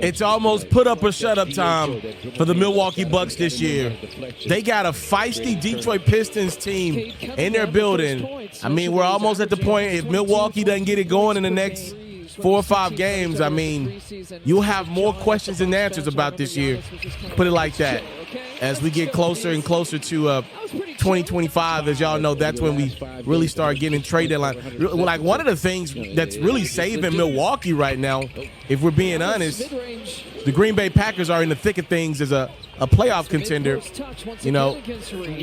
It's almost put up or shut up time for the Milwaukee Bucks this year. They got a feisty Detroit Pistons team in their building. I mean, we're almost at the point, if Milwaukee doesn't get it going in the next 4 or 5 games, I mean, you'll have more questions than answers about this year. Put it like that. As we get closer and closer to 2025, as y'all know, that's when we really start getting trade deadline. Like, one of the things that's really saving Milwaukee right now, if we're being honest, the Green Bay Packers are in the thick of things as a playoff contender. You know,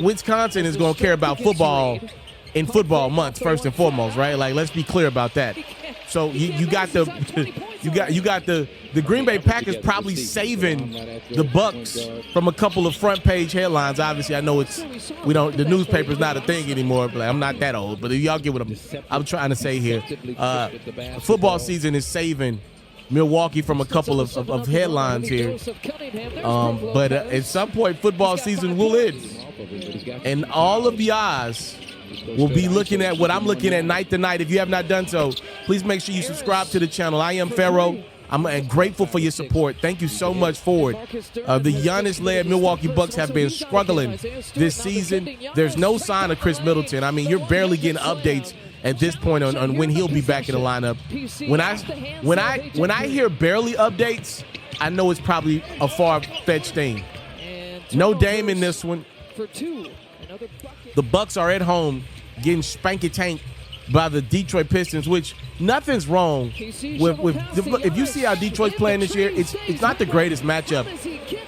Wisconsin is going to care about football in football months first and foremost, right? Like, let's be clear about that. So you got the Green Bay Packers probably saving the Bucks from a couple of front page headlines. Obviously, I know the newspaper's not a thing anymore. But I'm not that old, but y'all get what I'm trying to say here. Football season is saving Milwaukee from a couple of headlines here. But at some point, football season will end, and all of the eyes will be looking at what I'm looking at night to night. If you have not done so, please make sure you subscribe to the channel. I am Pharaoh. I'm grateful for your support. Thank you so much for it. The Giannis-led Milwaukee Bucks have been struggling this season. There's no sign of Chris Middleton. I mean, you're barely getting updates at this point on when he'll be back in the lineup. When I hear barely updates, I know it's probably a far-fetched thing. No Dame in this one. The Bucks are at home getting spanky-tanked by the Detroit Pistons, which nothing's wrong with if you see how Detroit's playing this year, it's not the greatest matchup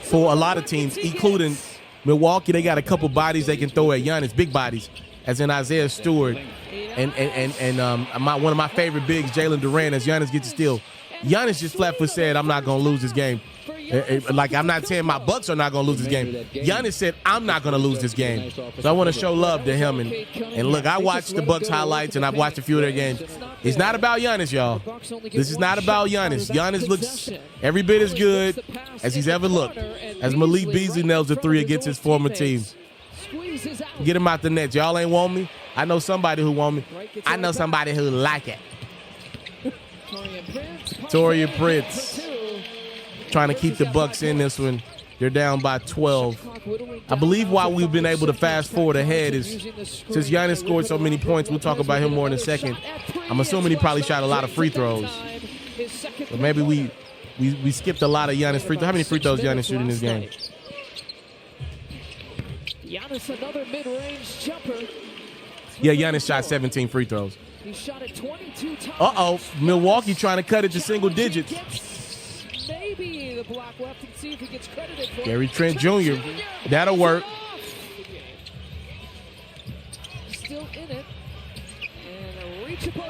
for a lot of teams, including Milwaukee. They got a couple bodies they can throw at Giannis, big bodies, as in Isaiah Stewart and one of my favorite bigs, Jalen Duran, as Giannis gets a steal. Giannis just flat-foot said, I'm not going to lose this game. Like, I'm not saying my Bucks are not going to lose this game. Giannis said, I'm not going to lose this game. So I want to show love to him. And look, I watched the Bucks highlights, and I've watched a few of their games. It's not about Giannis, y'all. This is not about Giannis. Giannis looks every bit as good as he's ever looked, as Malik Beasley nails the 3 against his former team. Get him out the net. Y'all ain't want me? I know somebody who want me. I know somebody who like it. Torian Prince trying to keep the Bucks in this one. They're down by 12. I believe why we've been able to fast forward ahead is since Giannis scored so many points. We'll talk about him more in a second. I'm assuming he probably shot a lot of free throws. But maybe we skipped a lot of Giannis free throws. How many free throws Giannis shooting in this game? Giannis, another mid-range jumper. Yeah, Giannis shot 17 free throws. He shot it 22 times. Uh-oh, Milwaukee trying to cut it to single digits. Maybe the block left and see if he gets credited for Gary Trent Jr. That'll work. Still in it.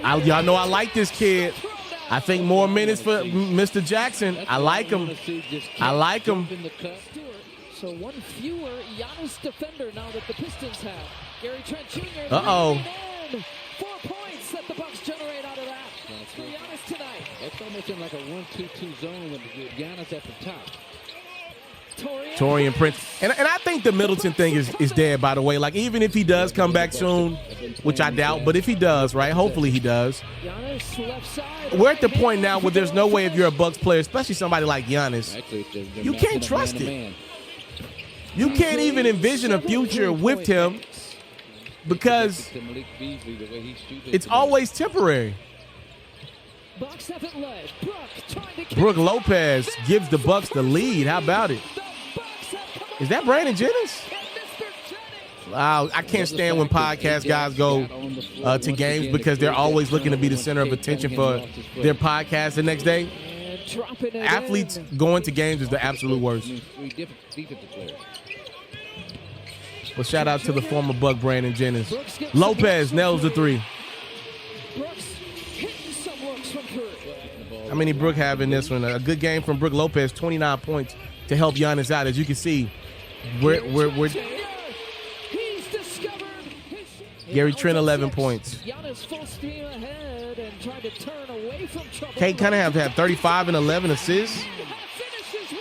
And Y'all know I like this kid. I think more minutes for Mr. Jackson. I like him. I like him. So one fewer Giannis defender now that the Pistons have. Gary Trent Jr. Uh-oh. 4 points that the Bucks generate out of that for Giannis tonight. It's almost in like a 1-2-2 zone with Giannis at the top. Torian Prince. And I think the Middleton thing is dead, by the way. Like, even if he does come back soon, which I doubt, but if he does, right, hopefully he does. We're at the point now where there's no way if you're a Bucks player, especially somebody like Giannis, you can't trust it. You can't even envision a future with him because it's always temporary. Brook Lopez gives the Bucks the lead. How about it? Is that Brandon Jennings? Wow, I can't stand when podcast guys go to games because they're always looking to be the center of attention for their podcast the next day. Athletes going to games is the absolute worst. Well, shout out to the former Buck, Brandon Jennings. Lopez nails the 3. How many Brook have in this one? A good game from Brook Lopez, 29 points to help Giannis out. As you can see, we're Gary Trent, 11 points. Kate Cunningham had 35 and 11 assists.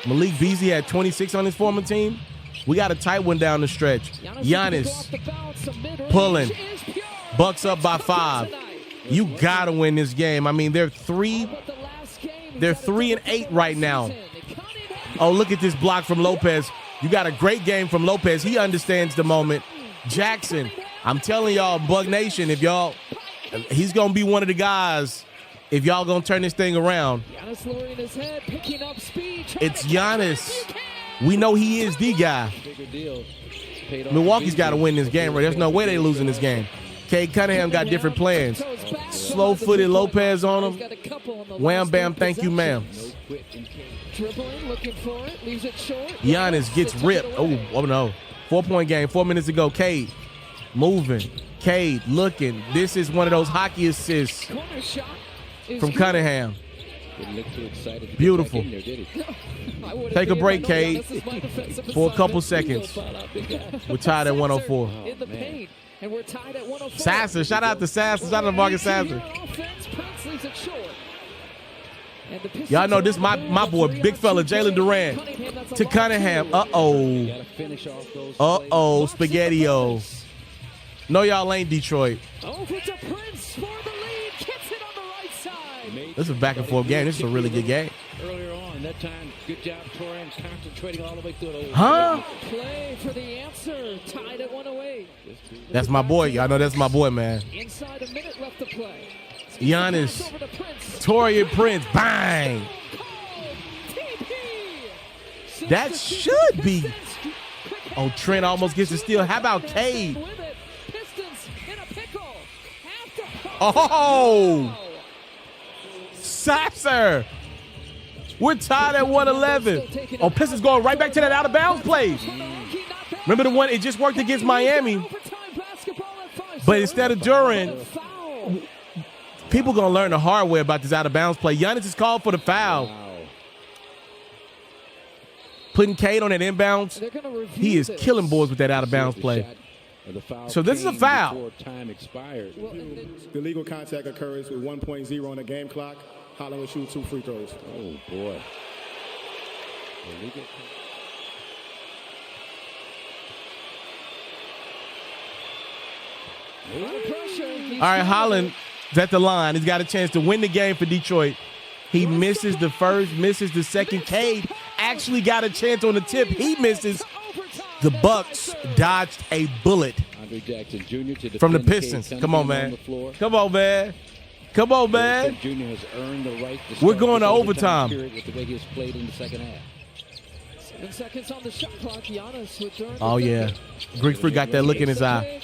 Malik Beasley had 26 on his former team. We got a tight one down the stretch. Giannis pulling. Bucks up by 5. You gotta win this game. I mean, they're 3 and 8 right now Oh, look at this block from Lopez. You got a great game from Lopez. He understands the moment. Jackson, I'm telling y'all, Bug Nation, he's going to be one of the guys if y'all going to turn this thing around. Giannis lowering his head, picking up speed. It's Giannis. We know he is the guy. Bigger deal. Milwaukee's got to win this game, right? There's no way they're losing this game. Cade Cunningham got different plans. Slow-footed Lopez on him. Wham, bam, thank you, ma'am. Dribbling, looking for it, leaves it short. Giannis gets ripped. Oh no. 4-point game, 4 minutes to go. Cade moving. Cade looking. This is one of those hockey assists Corner shot from Cunningham. Didn't look too excited to Beautiful. get back in there, did he? Take a break, Cade, for a couple seconds. We're tied at 104. In the paint, and we're tied at 104. Sasser, shout out to Sasser. Shout out to Marcus Sasser. Y'all know this my boy, big fella, Jalen Durant to Cunningham. Uh-oh. Gotta finish off those Uh-oh, Spaghetti-O. No, y'all ain't Detroit. Over to Prince for the lead. Gets it on the right side. This is a back-and-forth game. This is a really good game. earlier on. That time, good job, Torrance, concentrating all the way through it. Huh? Play for the answer. Tied at 108. That's my boy. Y'all know that's my boy, man. Inside a minute left to play. Giannis, Torian Prince, bang. That should be. Oh, Trent almost gets the steal. How about Cade? Oh, Sasser. We're tied at 111. Oh, Pistons going right back to that out of bounds play. Remember the one? It just worked against Miami. But instead of Duran, people going to learn the hard way about this out of bounds play. Giannis is called for the foul. Putting Cade on that inbounds. He is killing boys with that out of bounds play. So this is a foul. Time expired. The legal contact occurs with 1.0 on the game clock. Holland will shoot 2 free throws. Oh, boy. All right, Holland is at the line. He's got a chance to win the game for Detroit. He misses the first, misses the second. Cade actually got a chance on the tip. He misses. The Bucks dodged a bullet from the Pistons. Come on, man. Come on, man. Come on, man. We're going to overtime. With the way he has played in the second half. 7 seconds on the shot clock. Giannis with Durant. Oh, yeah. Greek Freak got that look in his eye.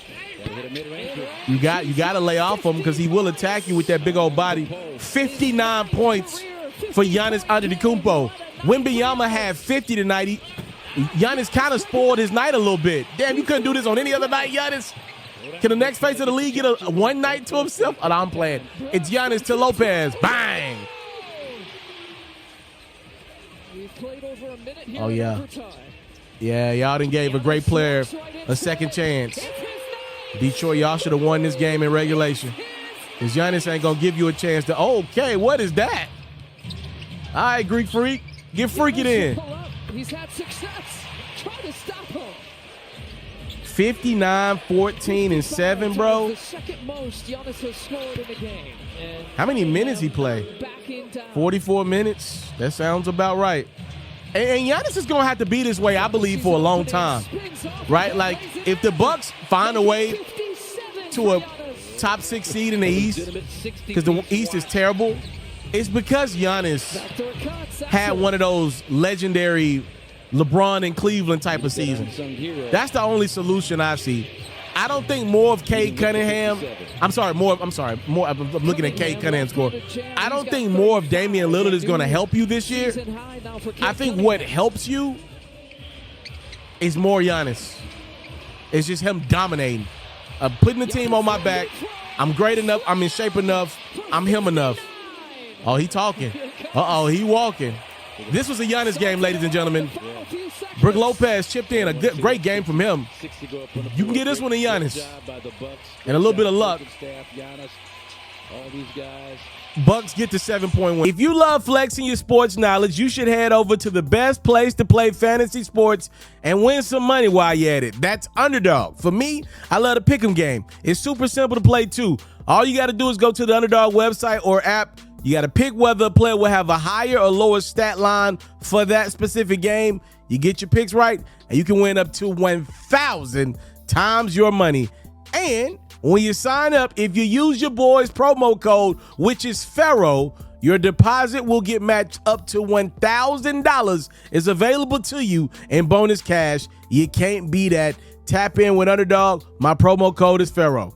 You got to lay off him because he will attack you with that big old body. 59 points for Giannis Antetokounmpo. Wembanyama had 50 tonight. Giannis kind of spoiled his night a little bit. Damn, you couldn't do this on any other night, Giannis. Can the next face of the league get a one night to himself? Oh, no, I'm playing. It's Giannis to Lopez. Bang. Oh, yeah. Yeah, y'all done gave a great player a second chance. Detroit, y'all should have won this game in regulation. Because Giannis ain't going to give you a chance to, okay, what is that? All right, Greek Freak, get freaky then. He's had success. Try to stop him. 59, 14, and 7, bro. The second most Giannis has scored in the game. And how many minutes he played? 44 minutes. That sounds about right. And Giannis is going to have to be this way, I believe, for a long time. Right? Like, if the Bucks find a way to a top 6 seed in the East, because the East is terrible, it's because Giannis had one of those legendary LeBron in Cleveland type of seasons. That's the only solution I see. I don't think more of Cade Cunningham. I'm looking at Cade Cunningham's score. I don't think more of Damian Lillard is going to help you this year. I think what helps you is more Giannis. It's just him dominating. Putting the team on my back. I'm great enough. I'm in shape enough. I'm him enough. Oh, he talking. Uh-oh, he walking. This was a Giannis game, ladies and gentlemen. Brook Lopez chipped in. A great game from him. You can get this one to Giannis. And a little bit of luck. Bucks get to 7.1 win. If you love flexing your sports knowledge, you should head over to the best place to play fantasy sports and win some money while you're at it. That's Underdog. For me, I love the pick'em game. It's super simple to play too. All you got to do is go to the Underdog website or app, You got to pick whether a player will have a higher or lower stat line for that specific game. You get your picks right, and you can win up to 1,000 times your money. And when you sign up, if you use your boy's promo code, which is Pharaoh, your deposit will get matched up to $1,000 is available to you in bonus cash. You can't beat that. Tap in with Underdog. My promo code is Pharaoh.